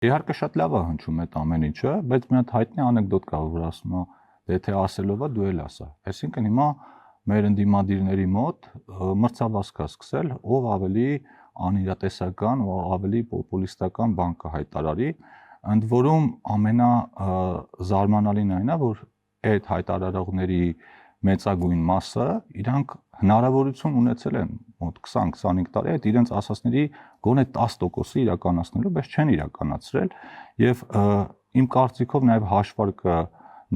Իհարկե շատ լավ է հնչում այդ ամեն ինչը, բայց մի հատ հայտնի անեկդոտ կա, որ ասում է, դե թե ասելով է դու էլ ասա։ Այսինքն հիմա մեր ընդդիմադիրների մոտ մրցավազք է սկսել, ով ավելի անիրատեսական ու ավելի պոպուլիստական բան կհայտարարի, ընդ որում ամենա զարմանալին այն է, որ այդ հայտարարողների մեծագույն մասը իրանք հնարավորություն ունեցել են մոտ 20-25 տարի այդ իրենց ասածների գոնե 10%-ը իրականացնելու, բայց չեն իրականացրել եւ իմ կարծիքով նաեւ հաշվարկը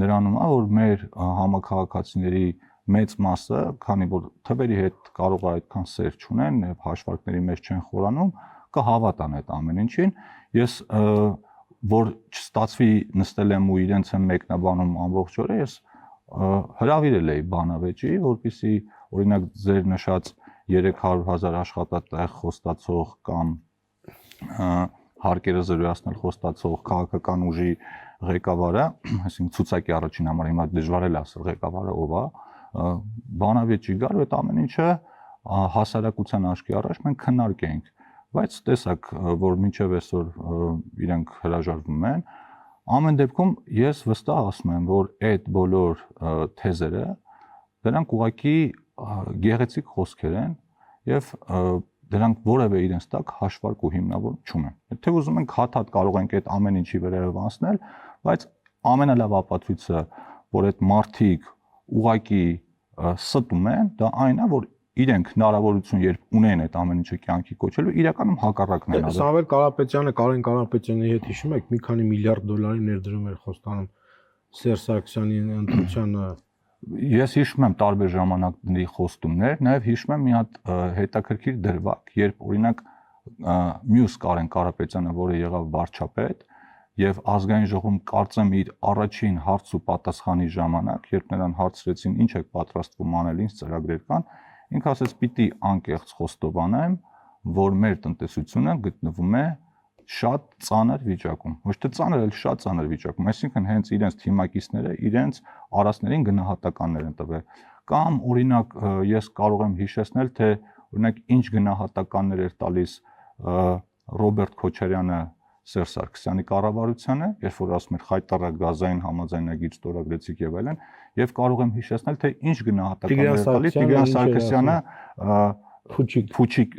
նրանում է, որ մեր համակարգացիների մեծ մասը, քանի որ թվերի հետ կարող է այդքան սեր չունեն եւ հաշվարկների մեջ չեն խորանում, կհավատան այդ ամեն ինչին։ Ես որ չստացվի նստել եմ ու իրենց եմ մեկնաբանում ամբողջ օրը, ես հրավիրել էի բանավեճի, որպեսզի օրինակ ձեր նշած 300,000 աշխատատեղ խոստացող կամ հարկերը զրոյացնել խոստացող քաղաքական ուժի ղեկավարը, այսինքն ցուցակի առաջին համար հիմա դժվար է ասել ղեկավարը ով է, բանավեճի գար ու այդ ամեն ինչը հասարակության աչքի առաջ մենք քննարկենք, բայց տեսակ որ մինչև այսօր իրենք հրաժարվում են, ամեն դեպքում ես վստահ ասում եմ, որ այդ բոլոր թեզերը դրանք ուղղակի գեղեցիկ խոսքեր են եւ դրանք որևէ իրենց տակ հաշվարկ ու հիմնավոր չունեն։ Եթե ուզում ենք հատ-հատ կարող ենք այդ ամեն ինչի վերև անցնել, բայց ամենալավ ապացույցը, որ այդ մարդիկ ուղղակի ստում են, դա այն է, որ իրենք հնարավորություն երբ ունեն այդ ամեն ինչը կյանքի կոչելու, իրականում հակառակն են անում։ Սամվել Կարապետյանը, Կարեն Կարապետյանի հետ հիշում եք, մի քանի միլիարդ դոլարի ներդրում էր խոստանում Սերժ Սարգսյանի ընտրությանը։ Ես հիշում եմ տարբեր ժամանակների խոստումներ, նաև հիշում եմ մի հատ հետաքրքիր դրվագ, երբ օրինակ մյուս Կարեն Կարապետյանը, որը եղավ վարչապետ, եւ ազգային ժողովում կարծեմ իր առաջին հարց ու պատասխանի ժամանակ, երբ նրան հարցրեցին ինչ եք պատրաստվում անել, ինչ ծրագրեր կան, ինքը ասաց պիտի անկեղծ խոստովանեմ, որ մեր տնտեսությունը գտնվում է շատ ծանր վիճակում, ոչ թե ծանր, այլ շատ ծանր վիճակում, այսինքն հենց իրենց թիմակիցները իրենց արածներին գնահատականներ են տվել, կամ օրինակ ես կարող եմ հիշեցնել, թե օրինակ ինչ գնահատականներ էր տալիս Ռոբերտ Քոչարյանը Սերժ Սարգսյանի կառավարությանը, երբ որ ասում էր խայտառակ գազային համաձայնագիր ստորագրեցիք եւ այլն, եւ կարող եմ հիշեցնել, թե ինչ գնահատականներ էր տալիս Տիգրան Սարգսյանը Փուչիկ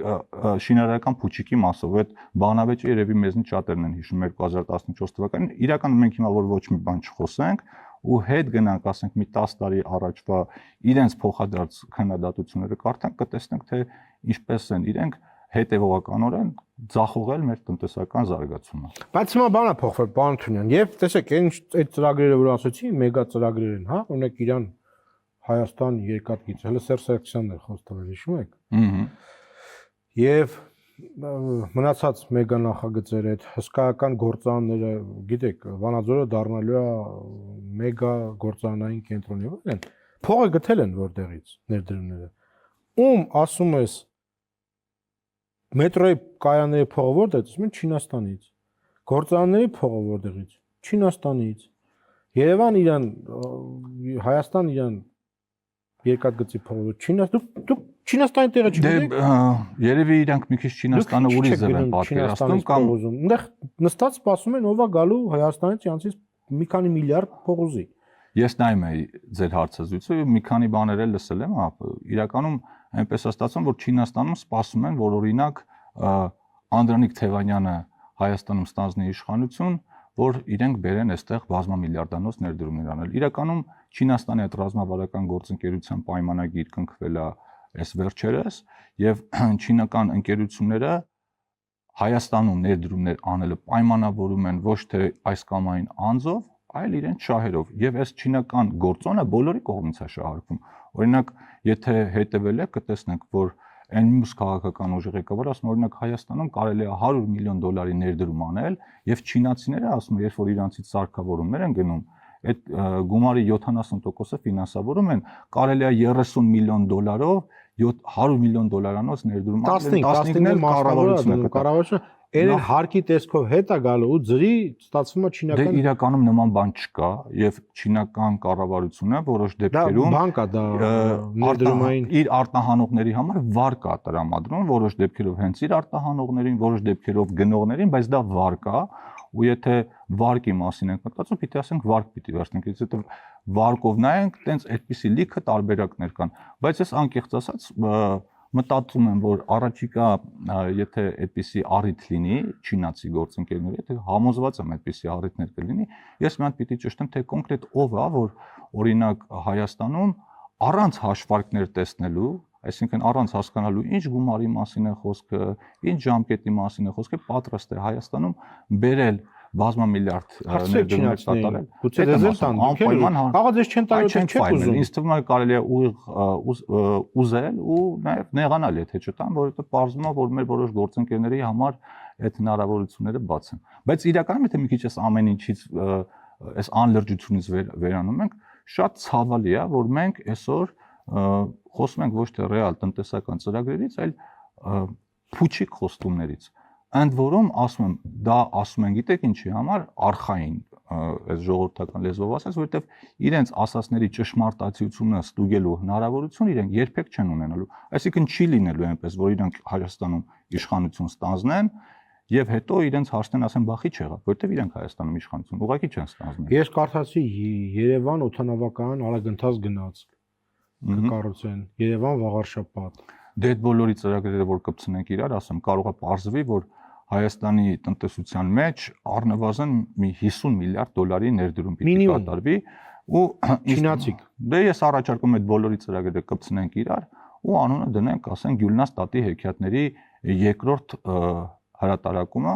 շինարարական Փուչիկի մասով, այդ բանավեճը երևի մեզնից շատերն են հիշում 2014 թվականին, իրականում մենք հիմա որ ոչ մի բան չխոսենք ու հետ գնանք, ասենք մի 10 տարի առաջվա իրենց փոխադարձ քննադատությունները կարդանք, կտեսնենք, թե ինչպես են իրենք հետևողականորեն ձախողել մեր տնտեսական զարգացումը։ Բայց հիմա բան է փոխվել, պարոն Թունյան, եւ տեսեք, այդ ծրագրերը որ ասացի, մեգա ծրագրեր են, հա, օրինակ իրան Հայաստան երկաթգիծ, հələ Սերժ Սարգսյանն էր խոստովանել, հիշում եք։ Եվ մնացած մեգա նախագծերը, այդ հսկայական գործարանները, գիտեք, Վանաձորը դառնալու է մեգա գործարանային կենտրոն եւ այլն։ Փողը գտել են որտեղից ներդրումները։ Ում ասում ես մետրոյի կայանների փողը որտեղից, ասում են Չինաստանից։ Գործարանների փողը որտեղից, Չինաստանից։ Երևան իրան, Հայաստան իրան երկաթգծի փողը, դուք Չինաստանի տեղը չգիտեք։ Երևի իրանք մի քիչ Չինաստանը ուրիշ ձև են պատկերացնում կամ այնտեղ նստած սպասում են ով է գալու Հայաստանից իրանցից մի քանի միլիարդ փողոզի։ Ես նայում եի ձեր հարցազրույցը, մի քանի բաներ էլ լսել եմ, իրականում այնպես է ստացվում, որ Չինաստանում սպասում են, որ օրինակ Անդրանիկ Թևանյանը Հայաստանում ստանձնի իշխանություն, որ իրենք բերեն այստեղ բազմամիլիարդանոց ներդրումներ անել։ Իրականում Չինաստանի այդ ռազմավարական գործընկերության պայմանագիր կնքվել է այս վերջերս եւ չինական ընկերությունները Հայաստանում ներդրումներ անելը պայմանավորում են ոչ թե այս կամ այն անձով, այլ իրենց շահերով եւ այս չինական գործոնը բոլորի կողմից է շահարկվում։ Օրինակ, եթե հետեւել եք, կտեսնեք, որ այն մյուս քաղաքական ուժի ղեկավարը ասում օրինակ Հայաստանում կարելի է $100 միլիոն ներդրում անել եւ չինացիները ասում երբ որ իրանցից սարքավորումներ են գնում այդ գումարի 70%-ը ֆինանսավորում են կարելի է $30 միլիոն $100 միլիոն ներդրում անել 15-ն էլ կառավարությունը Երբ հարկի տեսքով հետ է գալու ու ձրի ստացվում է չինական։ Դե իրականում նման բան չկա եւ չինական կառավարությունը որոշ դեպքերում բան կա դա ներդրումային իր արտահանողների համար վար կա տրամադրում, որոշ դեպքերով հենց իր արտահանողներին, որոշ դեպքերով գնողներին, բայց դա վար կա ու եթե վարկի մասին ենք մտածում, պիտի ասենք վարկ պիտի վերցնենք, եթե վարկով նայենք, տենց այդպիսի լիքը տարբերակներ կան, բայց ես անկեղծ ասած մտածում եմ, որ առաջիկա եթե այդպիսի առիթ լինի, չինացի գործընկերների, եթե համոզված եմ այդպիսի առիթներ կլինի, ես մի հատ պիտի ճշտեմ, թե կոնկրետ ով է, որ օրինակ Հայաստանում առանց հաշվարկներ տեսնելու, այսինքն առանց հասկանալու ինչ գումարի մասին է խոսքը, ինչ ժամկետի մասին է խոսքը, պատրաստ է Հայաստանում բերել բազմամիլիարդ ներդրումներ կատարել։ Գուցե դեզ էլ տան, աղա դες չեն տալու, չեք ուզում։ Ինձ թվում է կարելի է ուզել ու նաև նեղանալ, եթե չտան, որովհետև պարզվում է, որ մեր որոշ գործընկերների համար այդ հնարավորությունները բաց են։ Բայց իրականում եթե մի քիչ այս ամեն ինչից այս անլրջությունից վերանում ենք, շատ ցավալի է, որ մենք այսօր խոսում ենք ոչ թե ռեալ տնտեսական ծրագրերից, այլ փուչիկ խոստումներից։ Ընդ որում ասում եմ, դա ասում են, գիտեք ինչի համար, արխային այս ժողովրդական լեզվով ասած, որովհետև իրենց ասածների ճշմարտացիությունը ստուգելու հնարավորություն իրենք երբեք չեն ունենալու։ Այսինքն չի լինելու այնպես, որ իրենք Հայաստանում իշխանություն ստանձնեն եւ հետո իրենց հարցնեն ասեն բախի չեղավ, որովհետև իրենք Հայաստանում իշխանություն ուղղակի չեն ստանձնել։ Ես կարդացի Երևան օդանավակայան արագընթաց գնաց կկառուցեն, Երևան վաղարշաբաթ։ Դե այդ բոլորի ծրագրերը որ կպցնենք իրար, ասեմ, կարող է պարզվի, որ Հայաստանի տնտեսության մեջ առնվազն մի 50 միլիարդ դոլարի ներդրում պիտի կատարվի ու չինացիք։ Դե ես առաջարկում եմ այդ բոլորի ծրագրերը կպցնենք իրար ու անունը դնենք, ասենք Գյուլնաց տատի հեքիաթների երկրորդ հրատարակումը,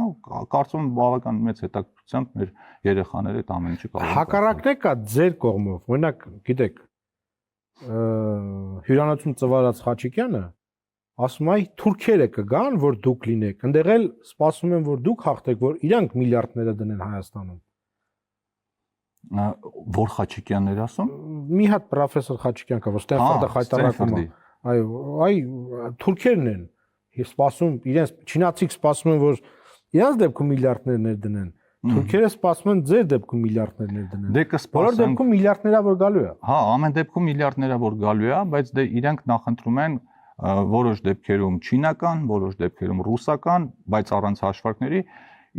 կարծում եմ բավական մեծ հետաքրքրությամբ մեր երեխաները այդ ամեն ինչը կարող են։ Հակառակն է կա ձեր կողմով, օրինակ, գիտեք, հյուրանոցում ծվարած Խաչիկյանը ասում է թուրքերը կգան, որ դուք լինեք, ընդեղ էլ սպասում են, որ դուք հաղթեք, որ իրանք միլիարդները դնեն Հայաստանում։ Որ Խաչիկյաններ ասում։ Մի հատ պրոֆեսոր Խաչիկյան կա, որ Ստենֆորդը հայտարարում է։ Այո, թուրքերն են։ Ես սպասում, իրենց չինացիք սպասում են, որ իրանց դեպքում միլիարդներ ներդնեն։ Թուրքերը սպասում են ձեր դեպքում միլիարդներ ներդնեն։ Դե կսպասենք։ Բոլոր դեպքում միլիարդներա որ գալու է։ Հա, ամեն դեպքում միլիարդներա որ գալու է, բայց դե իրանք նախընտրում են որոշ դեպքերում չինական, որոշ դեպքերում ռուսական, բայց առանց հաշվարկների,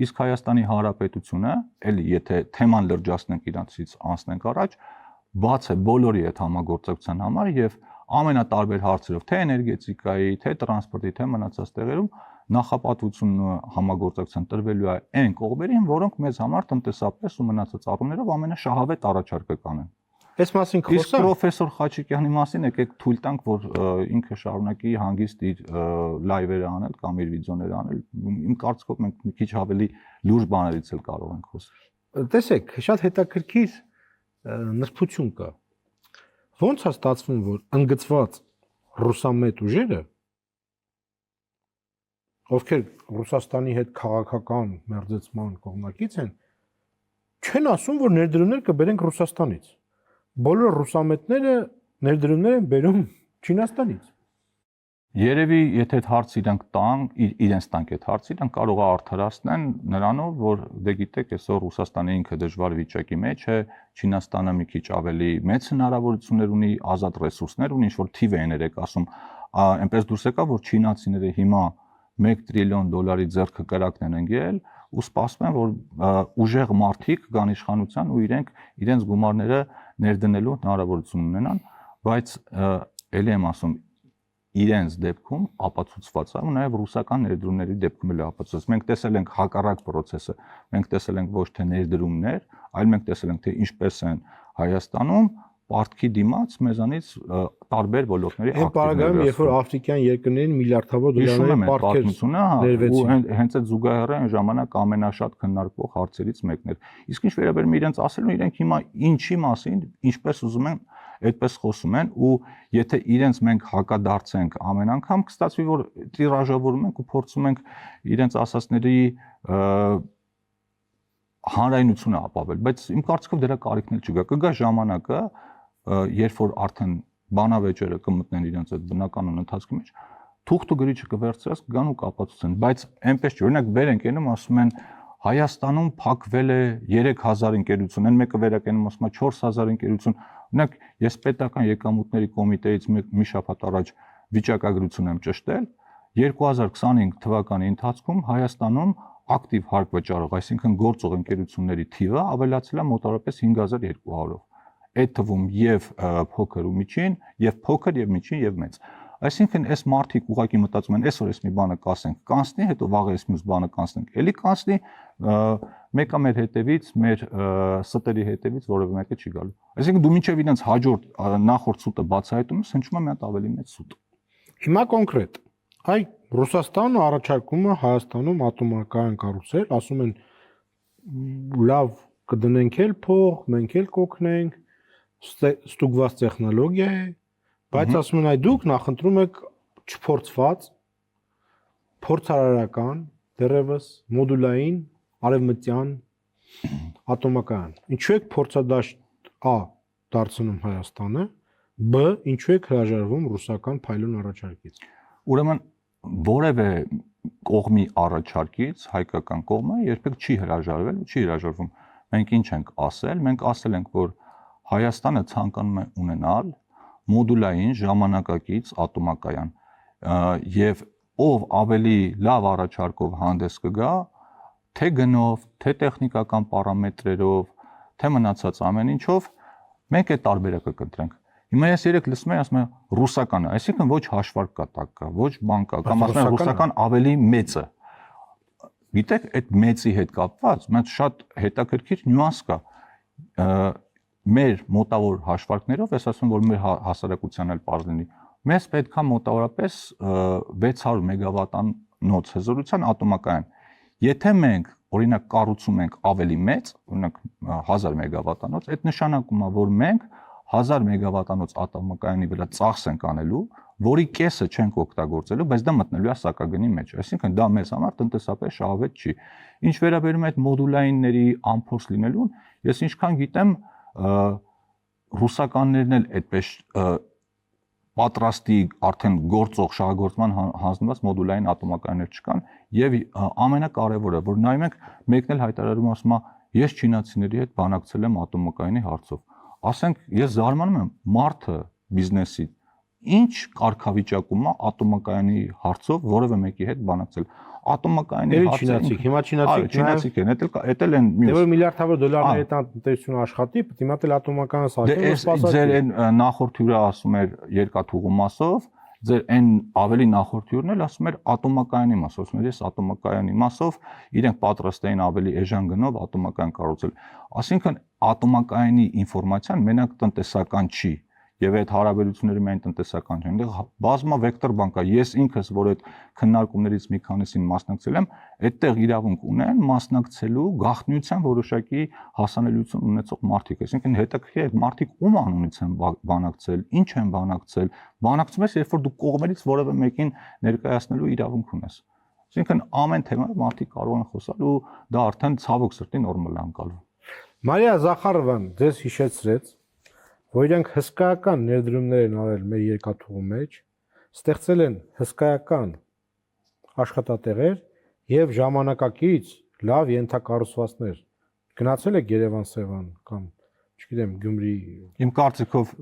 իսկ Հայաստանի Հանրապետությունը, էլի եթե թեման լրջացնենք իրանցից անցնենք առաջ, բաց է բոլորի այդ համագործակցության համար եւ ամենատարբեր հարցերով, թե էներգետիկայի, թե տրանսպորտի, թե մնացած տեղերում նախապատվությունը համագործակցության տրվելու է այն կողմերին, որոնք մեզ համար տնտեսապես ու մնացած առումներով ամենաշահավետ առաջարկը կանեն։ Այս մասին խոսանք։ Իսկ պրոֆեսոր Խաչիկյանի մասին եկեք թույլ տանք, որ ինքը շարունակի հանգիստ իր լայվերը անել կամ իր վիդեոները անել։ Իմ կարծիքով մենք մի քիչ ավելի լուրջ բաներից էլ կարող ենք խոսել։ Տեսեք, շատ հետաքրքիր նրբություն կա։ Ոնց է ստացվում, որ ընդգծված ռուսամետ ուժերը, ովքեր Ռուսաստանի հետ քաղաքական մերձեցման կողմնակից են, չեն ասում, որ ներդրումներ կբերենք Ռուսաստանից։ Բոլոր ռուսամետները ներդրումներ են բերում Չինաստանից։ Երևի եթե այդ հարցը իրանք տան, իրենց տանք այդ հարցը, իրանք կարող է արդարացնեն նրանով, որ դե գիտեք, այսօր Ռուսաստանը ինքը դժվար վիճակի մեջ է, Չինաստանը մի քիչ ավելի մեծ հնարավորություններ ունի, ազատ ռեսուրսներ ունի, ինչ որ թիվ են երեք ասում, այնպես դուրս եկա, որ չինացիները հիմա 1 տրիլիոն դոլարի ձեռքը կրակն են ընկել ու սպասում են, որ ուժեղ մարդիկ գան իշխանության ու իրենց գումարները ներդնելու հնարավորություն ունենան, բայց ելի եմ ասում, իրենց դեպքում ապացուցված է ու նաև ռուսական ներդրումների դեպքում էլ ապացուցված։ Մենք տեսել ենք հակառակ process-ը, մենք տեսել ենք ոչ թե ներդրումներ, այլ մենք տեսել ենք թե ինչպես են Հայաստանում պարտքի դիմաց մեզանից տարբեր ոլորտների ակտիվներ։ Այն պարագայում, երբ որ աֆրիկյան երկրներին միլիարդավոր դոլարների պարտքեր ներվեցին, ու հենց այդ զուգահեռ այն ժամանակ ամենաշատ քննարկվող հարցերից մեկն էր։ Իսկ ինչ վերաբերում իրենց ասելուն, իրենք հիմա ինչի մասին, ինչպես ուզում են, այդպես խոսում են ու եթե իրենց մենք հակադարձենք ամեն անգամ կստացվի որ տիրաժավորում ենք ու փորձում ենք իրենց ասածների հանրայնությունը ապավել, բայց իմ կարծիքով դրա կարիքն էլ չկա։ Կգա ժամանակը, երբ որ արդեն բանավեճերը կմտնեն իրենց այդ բնականon ընթացքի մեջ, թուղթ ու գրիչը կվերցրած կգան ու կապացուցեն, բայց այնպես չէ, օրինակ բերենք ենում ասում են Հայաստանում փակվել է 3000 ընկերություն, այն մեկը վերակենում ասում է 4000 ընկերություն։ Օրինակ ես պետական եկամուտների կոմիտեից մի շաբաթ առաջ վիճակագրություն եմ ճշտել 2025 թվականի ընթացքում Հայաստանում ակտիվ հարկ վճարող, այսինքն գործող ընկերությունների թիվը ավելացել է մոտավորապես 5200-ով։ Այդ թվում եւ փոքր ու միջին, եւ փոքր եւ միջին եւ մեծ։ Այսինքն այս մարդիկ ուղակի մտածում են, այսօր էս մի բանը կասենք, կանցնի, հետո վաղը էս մյուս բանը կանցնենք, էլի կանցնի, մեկը մեր հետևից, մեր ստերի հետևից որևէ մեկը չի գալու։ Այսինքն դու մինչև իրենց հաջորդ նախորդ սուտը բացահայտում ես, հնչում է մի հատ ավելի մեծ սուտ։ Հիմա կոնկրետ այ Ռուսաստանը առաջարկում է Հայաստանում ատոմակայան կառուցել, ասում են լավ կդնենք էլ փող, մենք էլ կօգնենք, ստուգված տեխնոլոգիա է, բայց ասում են այ դուք նախընտրում եք չփորձված փորձարարական դերևս մոդուլային արևմտյան ատոմակայան։ Ինչու եք փորձադաշտ A դարձնում Հայաստանը, B ինչու եք հրաժարվում ռուսական փայլուն առաջարկից։ Ուրեմն որևէ կողմի առաջարկից հայկական կողմը երբեք չի հրաժարվել ու չի հրաժարվում։ Մենք ինչ ենք ասել։ Մենք ասել ենք, որ Հայաստանը ցանկանում է ունենալ մոդուլային ժամանակակից ատոմակայան եւ ով ավելի լավ առաջարկով հանդես կգա, թե գնով, թե տեխնիկական պարամետրերով, թե մնացած ամեն ինչով, մենք այդ տարբերակը կընտրենք։ Հիմա ես երեք լսում եմ, ասում եմ ռուսականը, այսինքն ոչ հաշվարկ կա տակ կա, ոչ բան կա, կամ ասում են ռուսական ավելի մեծը։ Գիտեք, այդ մեծի հետ կապված մենք շատ հետաքրքիր նյուանս կա։ Մեր մոտավոր հաշվարկներով, ես ասում որ մեր հասարակությանն էլ պարզ լինի, մեզ պետքա մոտավորապես 600 մեգավատանոց հզորության ատոմակայան։ Եթե մենք օրինակ կառուցում ենք ավելի մեծ, օրինակ 1000 մեգավատանոց, այդ նշանակում է, որ մենք 1000 մեգավատանոց ատոմակայանի վրա ծախս ենք անելու, որի կեսը չենք օգտագործելու, բայց դա մտնելու է սակագնի մեջ։ Այսինքն դա մեզ համար տնտեսապես շահավետ չի։ Ինչ վերաբերում է այդ մոդուլայինների անփորձ լինելուն, ես ինչքան գիտեմ, ռուսականներն էլ այդպես պատրաստի արդեն գործող շահագործման հանձնված մոդուլային ատոմակայաններ չկան եւ ամենակարևորը, որ նայում ենք, մեկն էլ հայտարարում ասում է, ես չինացիների հետ բանակցել եմ ատոմակայանի հարցով։ Ասենք, ես զարմանում եմ մարդը բիզնեսի ինչ կարգավիճակում է ատոմակայանի հարցով որևէ մեկի հետ բանակցել։ Ատոմակայանի հարցը չինացիք, հիմա չինացիք են, դա էլ են մյուս։ Դե որ միլիարդավոր դոլարների հետ տնտեսությունը աշխատի, պետք է հիմա էլ ատոմակայանը սարքեն, սպասարկի։ Ձեր այն նախորդ հյուրը ասում էր երկաթուղու մասով, ձեր այն ավելի նախորդ հյուրն էլ ասում էր ատոմակայանի մասով, ասում էր ես ատոմակայանի մասով իրենք պատրաստ էին ավելի էժան գնով ատոմակայան կառուցել։ Այսինքն ատոմակայանի ինֆորմացիան մենակ տնտեսական չի եւ այդ հարաբերությունները միայն տնտեսական չեն, այնտեղ բազմա վեկտոր բան կա։ Ես ինքս որ այդ քննարկումներից մի քանիսին մասնակցել եմ, այդտեղ իրավունք ունեն մասնակցելու գաղտնիության որոշակի հասանելիություն ունեցող մարդիկ, այսինքն հետաքրքիր է մարդիկ ում անունից են բանակցել, ինչ են բանակցել, բանակցում ես, երբ որ դու կողմերից որևէ մեկին ներկայացնելու իրավունք ունես։ Այսինքն ամեն թեմայով մարդիկ կարող են խոսալ ու դա արդեն ցավոք սրտի նորմալ է անցալու։ Մարիա Զախարովան ձեզ հիշեցրեց, որ իրենք հսկայական ներդրումներ են արել մեր երկաթուղու մեջ, ստեղծել են հսկայական աշխատատեղեր եւ ժամանակակից լավ ենթակառուցվածքներ։ Գնացել եք Երևան-Սևան կամ, չգիտեմ, Գյումրի։ Իմ կարծիքով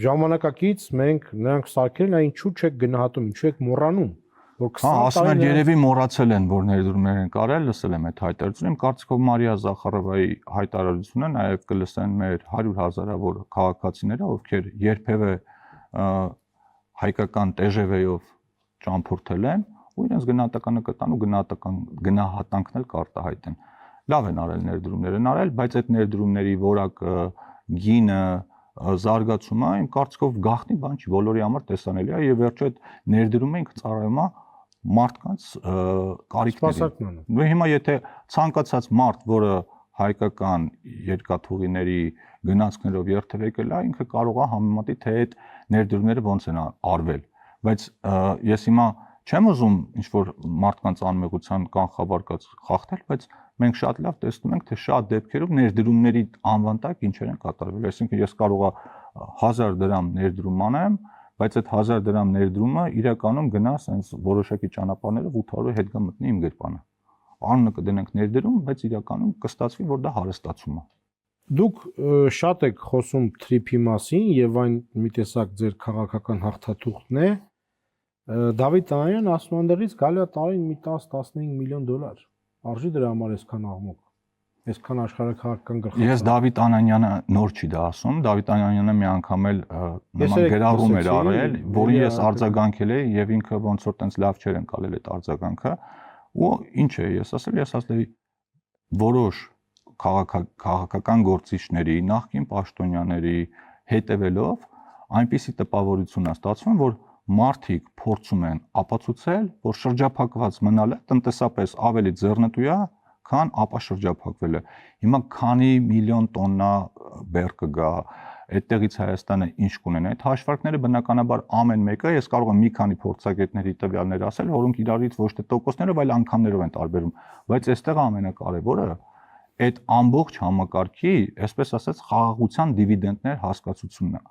ժամանակակից մենք նրանք սարքել են, ինչու՞ չեք գնահատում, ինչու եք մոռանում, որ 20 ասում են երևի մոռացել են, որ ներդրումներ են կարել, լսել եմ այդ հայտարարությունը։ Իմ կարծիքով Մարիա Զախարովայի հայտարարությունը նաև կլսեն մեր 100,000-ավոր քաղաքացիները, ովքեր երբևէ հայկական TGV-ով ճամփորդել են ու իրենց գնահատականը կտան ու գնահատանքն էլ կարտահայտեն։ Լավ են արել ներդրումներ են արել, բայց այդ ներդրումների որակը, գինը, զարգացումը իմ կարծիքով գաղտնի բան չի, բոլորի համար տեսանելի է եւ վերջը այդ ներդրումը ինքը ծառայում է մարդկանց կարիքներին։ Ու հիմա եթե ցանկացած մարդ, որը հայկական երկաթուղիների գնացքներով երթևեկել է, ինքը կարող է համեմատի, թե այդ ներդրումները ոնց են արվել։ Բայց ես հիմա չեմ ուզում ինչ որ մարդկանց անմեղության կանխաբարկած խախտել, բայց մենք շատ լավ տեսնում ենք, թե շատ դեպքերով ներդրումների անվան տակ ինչեր են կատարվել։ Այսինքն ես կարող եմ 1000 դրամ ներդրում անեմ, բայց այդ 1000 դրամ ներդրումը իրականում գնաս այնց որոշակի ճանապարհներով 800 հետ գա մտնի իմ գրպանը։ Անունը կդնենք ներդրում, բայց իրականում կստացվի, որ դա հարստացում է։ Դուք շատ եք խոսում թրիփի մասին եւ այն մի տեսակ ձեր քաղաքական հաղթաթուղթն է։ Դավիթ Տնայանն ասում անդերից գալու է տարին մի 10-15 միլիոն դոլար։ Արժի դրա համար այսքան աղմուկ։ Այսքան աշխարհակահաղական գլխավոր։ Ես Դավիթ Անանյանը նոր չի դա ասում, Դավիթ Անանյանը մի անգամ էլ նման գրառում էր արել, որին ես արձագանքել էի եւ ինքը ոնց որ տենց լավ չէր ընկալել այդ արձագանքը, ու ինչ է ես ասել, որոշ քաղաքական գործիչների, նախկին պաշտոնյաների հետևելով այնպիսի տպավորություն է ստացվում, որ մարդիկ փորձում են ապացուցել, որ շրջափակված մնալը տնտեսապես ավելի ձեռնտու է, քան ապաշրջափակվելը։ Հիմա քանի միլիոն տոննա բեռ կգա, այդտեղից Հայաստանը ինչ կունենա։ Այդ հաշվարկները բնականաբար ամեն մեկը, ես կարող եմ մի քանի փորձագետների տվյալներ ասել, որոնք իրարից ոչ թե տոկոսներով, այլ անգամներով են տարբերում, բայց այստեղ ամենակարևորը այդ ամբողջ համակարգի, այսպես ասած, խաղաղության դիվիդենդներ հասկացությունն է։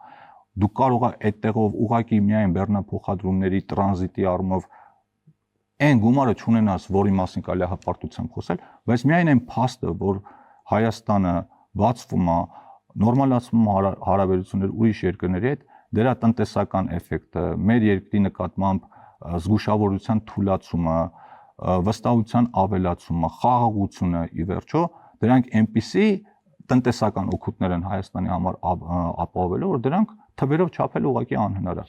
Դու կարող ես այդտեղով ուղակի միայն բեռնափոխադրումների տրանզիտի առումով այն գումարը չունենաս, որի մասին կարելի է հպարտությամբ խոսել, բայց միայն այն փաստը, որ Հայաստանը բացվում է, նորմալացվում է հարաբերություններ ուրիշ երկրների հետ, դրա տնտեսական էֆեկտը, մեր երկրի նկատմամբ զգուշավորության թուլացումը, վստահության ավելացումը, խաղաղությունը ի վերջո, դրանք այնպիսի տնտեսական օգուտներ են Հայաստանի համար ապահովելու, որ դրանք թվերով չափել ուղղակի անհնար է։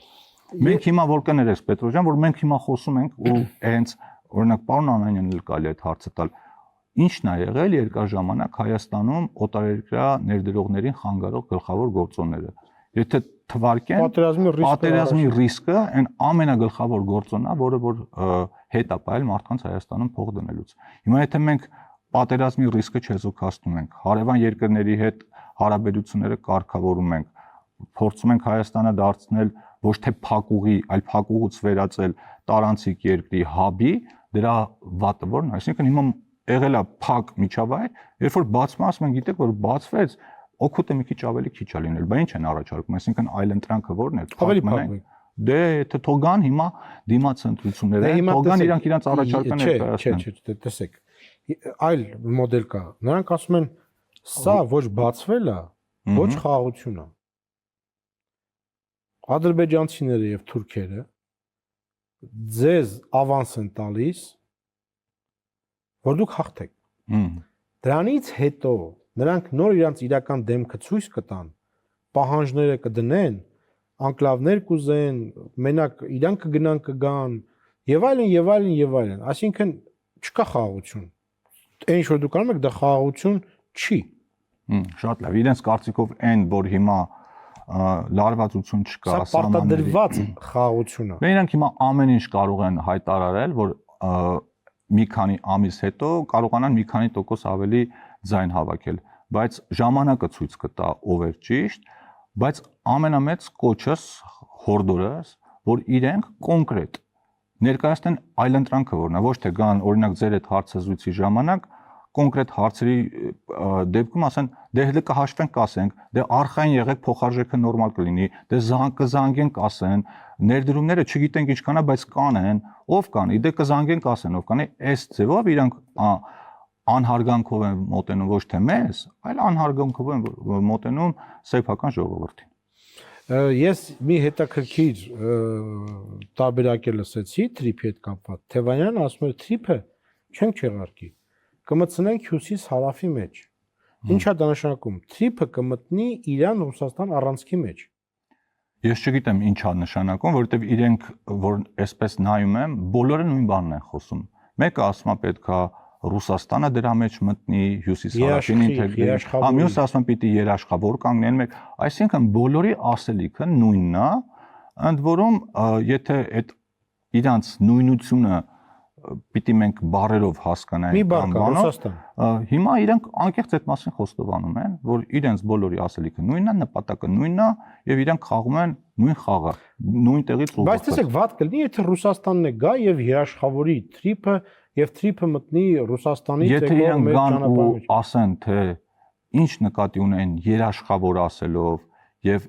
Մենք հիմա որ կներես Պետրոսյան, որ մենք հիմա խոսում ենք ու հենց օրինակ պարոն Անանյանն էլ կարելի է այդ հարցը տալ, ինչն է եղել երկար ժամանակ Հայաստանում օտարերկրյա ներդրողներին խանգարող գլխավոր գործոնները։ Եթե թվարկեն պատերազմի ռիսկը այն ամենագլխավոր գործոնն է, որը որ հետ է պահել մարդկանց Հայաստանում փող դնելուց։ Հիմա եթե մենք պատերազմի ռիսկը չեզոքացնում ենք, հարևան երկրների հետ հարաբերությունները կարգավորում ենք, փորձում ենք Հայաստանը դարձնել ոչ թե փակուղի, այլ փակուղուց վերածել տարանցիկ երկրի հաբի, դրա վատը որն է, այսինքն հիմա եղել է փակ միջավայր, երբ որ բացվում, ասում են, գիտեք, որ բացվեց, օգուտը մի քիչ ավելի քիչ է լինել, բայց ինչ են առաջարկում, այսինքն այլ ընտրանքը որն է, ավելի փակ։ Դե եթե թողան հիմա դիմաց ընտրությունները, թողան իրանք իրենց առաջարկը ներկայացնեն։ Չէ, տեսեք։ Այլ մոդել կա։ Նրանք ասում են, սա ոչ բացվել է, ոչ խաղաղություն է։ Ադրբեջանցիները եւ թուրքերը ձեզ ավանս են տալիս, որ դուք հաղթեք։ Դրանից հետո նրանք նոր իրանց իրական դեմքը ցույց կտան, պահանջները կդնեն, անկլավներ կուզեն, մենակ իրանք կգնան կգան, եւ այլն եւ այլն եւ այլն։ Այսինքն չկա խաղաղություն։ Այն ինչ որ դուք անում եք, դա խաղաղություն չի։ Շատ լավ։ Իրենց կարծիքով այն, որ հիմա լարվածություն չկա, սա պարտադրված խաղաղություն է։ Իրանք հիմա ամեն ինչ կարող են հայտարարել, որ մի քանի ամիս հետո կարողանան մի քանի տոկոս ավելի ձայն հավաքել, բայց ժամանակը ցույց կտա ով էր ճիշտ, բայց ամենամեծ կոչս հորդորս, որ իրենք կոնկրետ ներկայացնեն այլ ընտրանքը որն է, ոչ թե գան օրինակ ձեր այդ հարցազրույցի ժամանակ կոնկրետ հարցերի դեպքում ասեն, դե հենց կհաշվենք, կասենք, դե արխային եղեք, փոխարժեքը նորմալ կլինի, դե կզանգենք, ասեն, ներդրումները չգիտենք ինչքան է, բայց կանեն, ով կանի, դե կզանգենք, ասեն, ով կանի, այս ձևով իրանք անհարգանքով են մոտենում ոչ թե մեզ, այլ անհարգանքով են մոտենում սեփական ժողովրդին։ Ես մի հետաքրքիր տարբերակ լսեցի Թրիփի հետ կապված։ Թևանյանը ասում է Թրիփը չենք չեղարկի, կմտցնենք հյուսիս հարավի մեջ։ Ինչա դա նշանակում։ Թրիփը կմտնի Իրան Ռուսաստան առանցքի մեջ։ Ես չգիտեմ ինչա նշանակում, որովհետև իրենք որ այսպես նայում եմ, բոլորը նույն բանն են խոսում։ Մեկը ասում է պետքա Ռուսաստանը դրա մեջ մտնի, հյուսիս հարավին ինտեգրի։ Մյուսը ասում է պիտի երաշխավոր կանգնեն մեկ, այսինքն բոլորի ասելիքը նույնն է, ընդ որում եթե այդ իրանց նույնությունը պիտի մենք բառերով հասկանանք կամ բանով, հիմա իրենք անկեղծ այդ մասին խոստովանում են, որ իրենց բոլորի ասելիքը նույնն է, նպատակը նույնն է եւ իրենք խաղում են նույն խաղը, նույն տեղից ուղղված։ Բայց տեսեք, վատ կլինի, եթե Ռուսաստանն է գա եւ երաշխավորի Թրիփը եւ Թրիփը մտնի Ռուսաստանից եկող մեր ճանապարհով։ Եթե ասեն, թե ինչ նկատի ունեն երաշխավոր ասելով եւ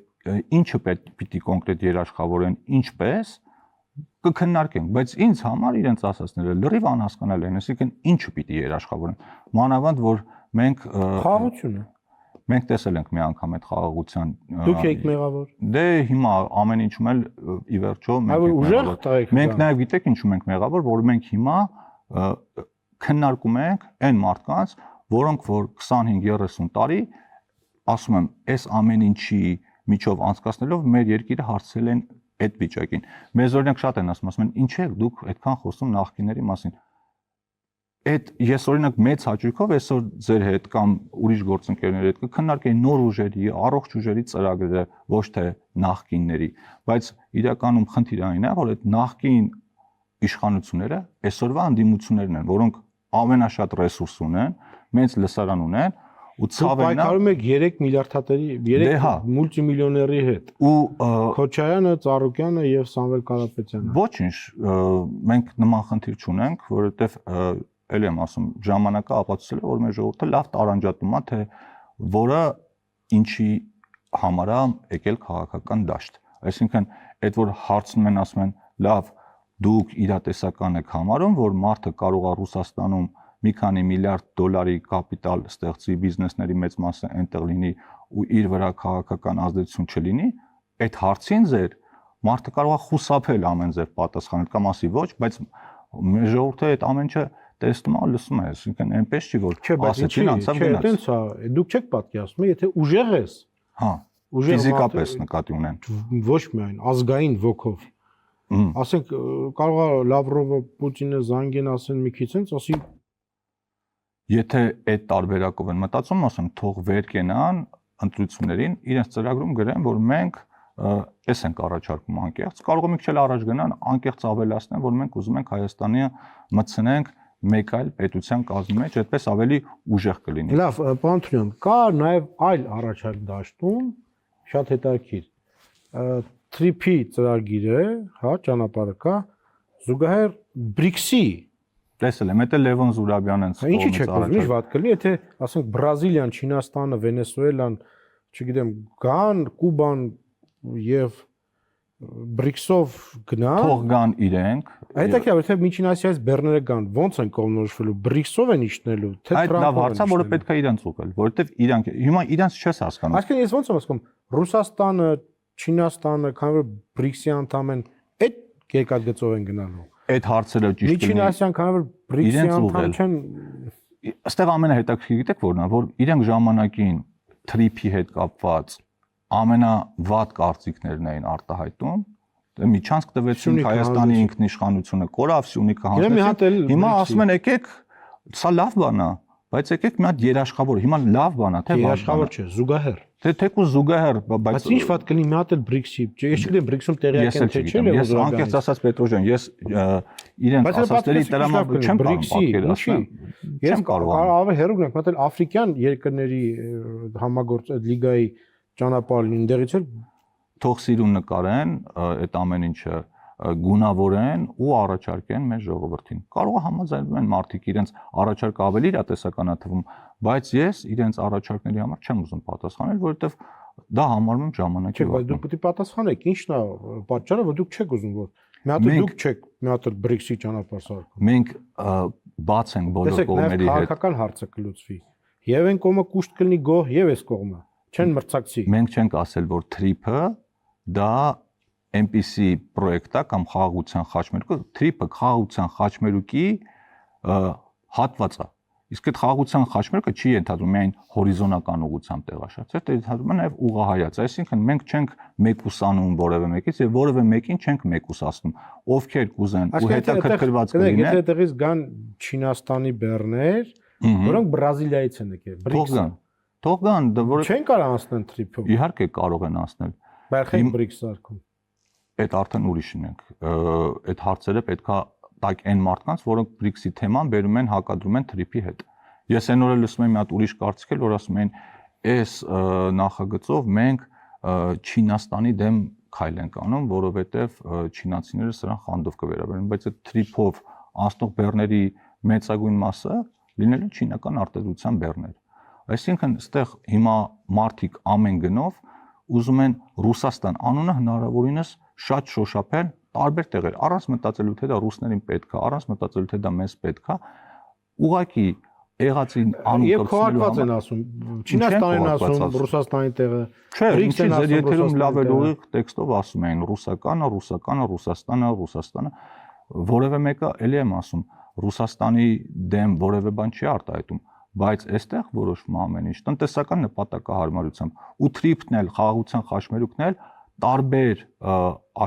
ինչը պիտի կոնկրետ երաշխավորեն, ինչպես կքննարկենք, բայց ինձ համար իրենց ասածները լրիվ անհասկանալի են, այսինքն ինչը պիտի երաշխավորեն։ Մանավանդ որ մենք խաղաղությունը մենք տեսել ենք մի անգամ այդ խաղաղության դուք եք մեղավոր։ Դե հիմա ամեն ինչում էլ ի վերջո մենք մենք նաև գիտեք ինչու ենք մեղավոր, որ մենք հիմա քննարկում ենք այն մարդկանց, որոնք որ 25-30 տարի ասում եմ, այս ամեն ինչի միջով անցկացնելով մեր երկիրը հասցրել են այդ վիճակին։ Մեզ օրինակ շատ են ասում են, ինչ եք դուք այդքան խոսում նախկինների մասին։ Այդ ես օրինակ մեծ հաճույքով այսօր ձեր հետ կամ ուրիշ գործընկերների հետ կքննարկեի նոր ուժերի, առողջ ուժերի ծրագրերը, ոչ թե նախկինների, բայց իրականում խնդիրը այն է, որ այդ նախկին իշխանությունները այսօրվա անդիմություններն են, որոնք ամենաշատ ռեսուրս ունեն, մեծ լսարան ունեն ու ցավենա պայքարում եք 3 միլիարդատերի, 3 մուլտիմիլիոների հետ։ Ու Քոչարյանը, Ծառուկյանը եւ Սամվել Կարապետյանը։ Ոչինչ, մենք նման խնդիր չունենք, որովհետեւ ելի եմ ասում, ժամանակը ապացուցել է, որ մեր ժողովուրդը լավ տարանջատում է, թե որը ինչի համար է եկել քաղաքական դաշտ։ Այսինքն, այդ որ հարցնում են, ասում են, լավ, դուք իրատեսական եք համարում, որ մարդը կարող է Ռուսաստանում մի քանի միլիարդ դոլարի կապիտալ ստեղծի, բիզնեսների մեծ մասը այնտեղ լինի ու իր վրա քաղաքական ազդեցություն չլինի, այդ հարցին ձեր մարդը կարող է խուսափել ամեն ձև պատասխանել կամ ասի ոչ, բայց մեր ժողովուրդը այդ ամեն ինչը տեսնում է, լսում է, այսինքն այնպես չի, որ ասեցին անցավ գնաց։ Չէ, այդպես է, դուք չեք պատկերացնում, եթե ուժեղ ես։ Հա, ֆիզիկապես նկատի ունեն։ Ոչ միայն ազգային ոգով։ Ասենք կարող է Լավրովը Պուտինը զանգեն ասեն մի քիչ ինձ, ասի եթե այդ տարբերակով են մտածում, ասեմ, թող վեր կենան ընտրություններին, իրենց ծրագրում գրեն, որ մենք էս ենք առաջարկում անկեղծ, կարող է մի քիչ առաջ գնան, անկեղծ ավելացնեն, որ մենք ուզում ենք Հայաստանը մտցնենք մեկ այլ պետության կազմի մեջ, այդպես ավելի ուժեղ կլինի։ Լավ, պարոն Թունյան, կա նաև այլ առաջարկ դաշտում, շատ հետաքրքիր։ TRIP-ի ծրագիրը, հա, ճանապարհը կա, զուգահեռ BRICS-ի տեսել եմ, դա Լևոն Զուրաբյանն է։ Ինչի՞ չեք ուզում, ինչ վատ կլինի, եթե ասենք Բրազիլիան, Չինաստանը, Վենեսուելան, չգիտեմ, գան, Կուբան եւ BRICS-ով գնան։ Թող գան իրենք։ Հետաքրքիր է, թե Միջին Ասիայից բեռները գան, ոնց են կողմնորոշվելու, BRICS-ով են իջնելու, թե Այդ լավ հարց է, որը պետք է իրենց ուղղել, որովհետեւ իրանք հիմա իրենց չես հասկանում։ Այսինքն ես ոնց եմ ասում, Ռուսաստանը, Չինաստանը, քանի որ BRICS-ի անդամ են, այդ երկաթգծով են գնալու։ Այդ հարցերը ճիշտ են։ Միջին Ասիան, քանի որ BRICS-ի անդամ չեն, այստեղ ամենահետաքրքիրը գիտեք որն է, որ իրենք ժամանակին TRIP-ի հետ կապված ամենավատ կարծիքներն էին արտահայտում, միջանցք տվեցին Հայաստանի ինքնիշխանությունը, կորավ Սյունիքը հանձնեցին։ Հիմա ասում են եկեք, սա լավ բան է, բայց եկեք մի հատ երաշխավոր, հիմա լավ բան է, թե երաշխավոր չէ, զուգահեռ։ Թե թեկուզ զուգահեռ, բայց ինչ վատ կլինի մի հատ էլ BRICS-ի, ես չգիտեմ BRICS-ում տեղյակ են թե չէ, ես անկեղծ ասած Պետրոջան, ես իրենց ասածների տրամաբը չեմ պատկերացնում։ Ես կարող ավելի հեռու գնանք, մտել աֆրիկյան երկրների համագործ լիգայի ճանապարհ լինի, դեղից էլ թող սիրուն նկարեն այդ ամեն ինչը գունավորեն ու առաջարկեն մեր ժողովրդին։ Կարող է համաձայնվում են մարդիկ իրենց առաջարկը ավելի իրատեսական է թվում, բայց ես իրենց առաջարկների համար չեմ ուզում պատասխանել, որովհետև դա համարում եմ ժամանակի վատ։ Չէ, բայց դուք պետք է պատասխանեք, ինչն է պատճառը, որ դուք չեք ուզում որ մի հատ դուք չեք մի հատ BRICS-ի ճանապարհ սարքում։ Մենք բաց ենք բոլոր կողմերի հետ։ Քաղաքական հարցը կլուծվի։ Եվ այն կողմը կուշտ կլինի գոհ, եւ այս կողմը չեն մրցակցի։ Մենք չենք ասել, որ TRIP-ը դա այնպիսի պրոյեկտ է կամ խաղաղության խաչմերուկ, TRIP-ը խաղաղության խաչմերուկի հատված է։ Իսկ այդ խաղաղության խաչմերուկը չի ենթադրում միայն հորիզոնական ուղղությամբ տեղաշարժ, դա ենթադրում է նաև ուղղահայաց, այսինքն մենք չենք մեկուսանում որևէ մեկից եւ որևէ մեկին չենք մեկուսացնում, ովքեր կուզեն ու հետաքրքրված կլինեն։ Եթե այդտեղից գան Չինաստանի բեռներ, որոնք Բրազիլիայից են եկել, BRICS-ը։ Թող գան, որը չեն կարող անցնել TRIP-ով։ Իհարկե կարող են անցնել։ Բայց խեն BRICS սարքում։ Այդ արդեն ուրիշն ենք։ Այդ հարցերը պետքա տակ այն մարդկանց, որոնք BRICS-ի թեման բերում են, հակադրում են TRIP-ի հետ։ Ես այն օրը լսում եմ մի հատ ուրիշ կարծիք էլ, որ ասում են, այս նախագծով մենք Չինաստանի դեմ քայլ ենք անում, որովհետև չինացիները սրան խանդով կվերաբերեն, բայց այդ TRIP-ով անցնող բեռների մեծագույն մասը լինելու չինական արտադրության բեռներ։ Այսինքն, այստեղ հիմա մարդիկ ամեն գնով ուզում են Ռուսաստան անունը հնարավորինս շատ շոշափել տարբեր տեղեր, առանց մտածելու թե դա ռուսներին պետք է, առանց մտածելու թե դա մեզ պետք է, ուղղակի եղածին անուն եւ քողարկված են ասում, Չինաստանն ասում, Ռուսաստանի տեղը։ Չէ, ինչի ձեր եթերում լավ էլ ուղիղ տեքստով ասում էին Ռուսաստանը, որևէ մեկը էլի եմ ասում, Ռուսաստանի դեմ որևէ բան չի արտահայտում, բայց այստեղ որոշվում ամեն ինչ տնտեսական նպատակահարմարությամբ ու թրիփն էլ, խաղաղության խաչմերուկն էլ տարբեր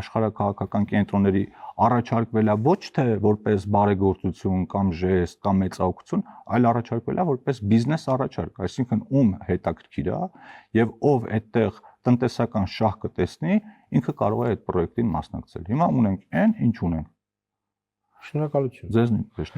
աշխարհակահաղական կենտրոնների առաջարկվելա ոչ թե որպես բարեգործություն կամ ժեստ կամ մեծահոգություն, այլ առաջարկվելա որպես բիզնես առաջարկ, այսինքն ում հետաքրքիր է եւ ով այդտեղ տնտեսական շահ կտեսնի, ինքը կարող է այդ պրոյեկտին մասնակցել։ Հիմա ունենք այն, ինչ ունենք։ Շնորհակալություն։ Ձեզ նույնպես։